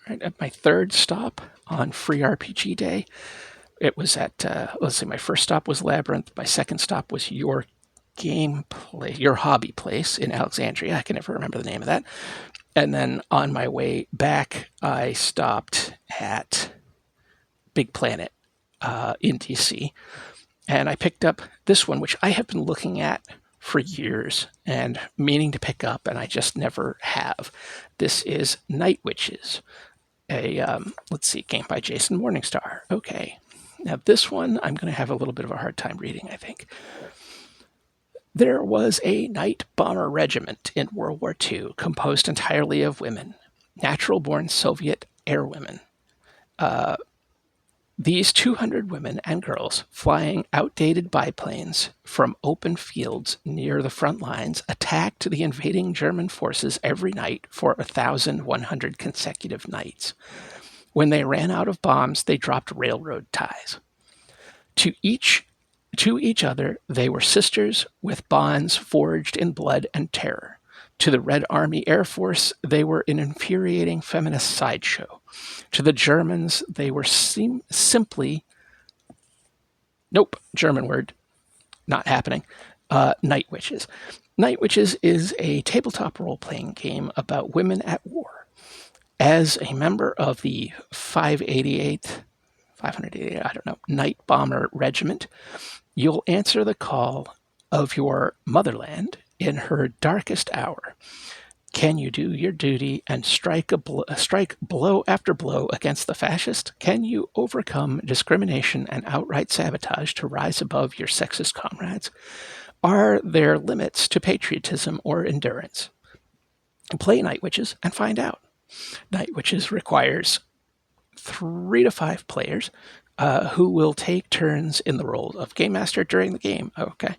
right, at my third stop on Free RPG Day. It was at, let's see, my first stop was Labyrinth. My second stop was Your Hobby Place in Alexandria. I can never remember the name of that. And then on my way back, I stopped at Big Planet in DC. And I picked up this one, which I have been looking at for years and meaning to pick up, and I just never have. This is Night Witches, let's see, game by Jason Morningstar. Okay. Now, this one I'm going to have a little bit of a hard time reading, I think. There was a night bomber regiment in World War II composed entirely of women, natural-born Soviet airwomen. These 200 women and girls flying outdated biplanes from open fields near the front lines attacked the invading German forces every night for 1,100 consecutive nights. When they ran out of bombs, they dropped railroad ties. To each other, they were sisters with bonds forged in blood and terror. To the Red Army Air Force, they were an infuriating feminist sideshow. To the Germans, they were simply, nope, German word, not happening, Night Witches. Night Witches is a tabletop role-playing game about women at war. As a member of the 588, I don't know, Night Bomber Regiment, you'll answer the call of your motherland in her darkest hour. Can you do your duty and strike blow after blow against the fascist? Can you overcome discrimination and outright sabotage to rise above your sexist comrades? Are there limits to patriotism or endurance? Play Night Witches and find out. Night Witches requires 3 to 5 players who will take turns in the role of game master during the game. Okay.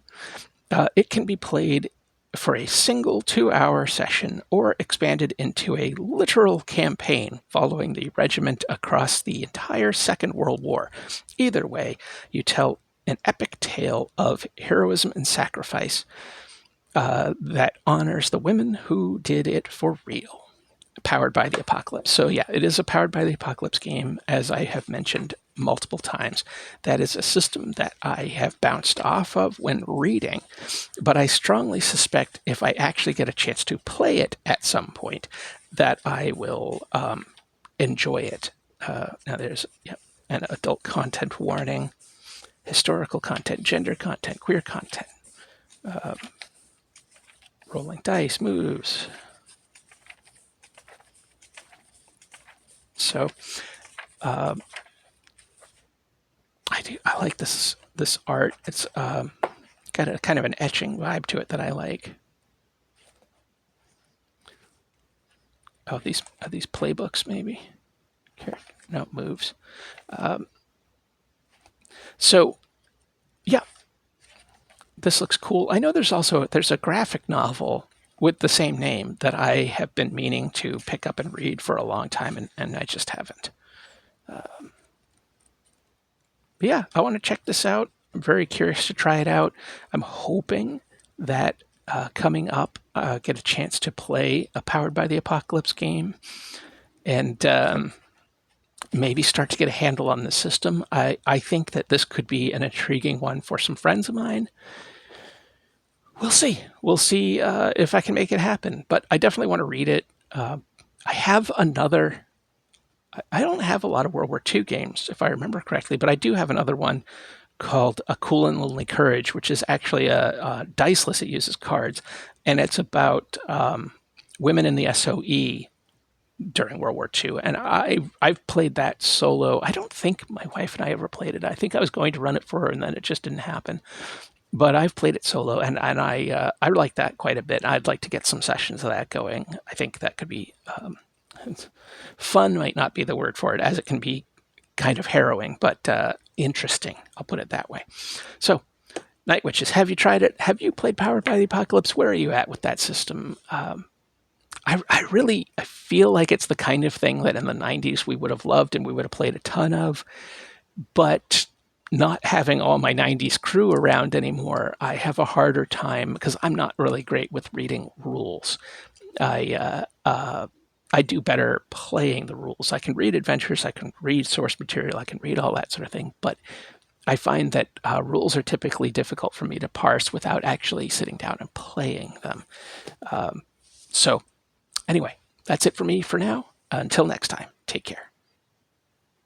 It can be played for a single 2-hour session or expanded into a literal campaign following the regiment across the entire Second World War. Either way, you tell an epic tale of heroism and sacrifice that honors the women who did it for real. Powered by the Apocalypse. So yeah, it is a Powered by the Apocalypse game, as I have mentioned multiple times. That is a system that I have bounced off of when reading, but I strongly suspect if I actually get a chance to play it at some point, that I will enjoy it. Now there's an adult content warning, historical content, gender content, queer content, rolling dice, moves. So, I like this art. It's got a kind of an etching vibe to it that I like. Oh, these playbooks maybe. No, moves. So, yeah, this looks cool. I know there's a graphic novel with the same name that I have been meaning to pick up and read for a long time, and I just haven't. Yeah, I want to check this out. I'm very curious to try it out. I'm hoping that coming up, get a chance to play a Powered by the Apocalypse game and maybe start to get a handle on the system. I think that this could be an intriguing one for some friends of mine. We'll see. We'll see if I can make it happen. But I definitely want to read it. I have another. I don't have a lot of World War II games, if I remember correctly, but I do have another one called A Cool and Lonely Courage, which is actually a diceless. It uses cards, and it's about women in the SOE during World War II. And I've played that solo. I don't think my wife and I ever played it. I think I was going to run it for her, and then it just didn't happen. But I've played it solo, and I like that quite a bit. I'd like to get some sessions of that going. I think that could be fun. Might not be the word for it, as it can be kind of harrowing, but interesting. I'll put it that way. So, Night Witches, have you tried it? Have you played Powered by the Apocalypse? Where are you at with that system? I feel like it's the kind of thing that in the 90s we would have loved and we would have played a ton of, but not having all my 90s crew around anymore, I have a harder time because I'm not really great with reading rules. I do better playing the rules. I can read adventures, I can read source material, I can read all that sort of thing, but I find that rules are typically difficult for me to parse without actually sitting down and playing them. So, anyway, that's it for me for now. Until next time, take care.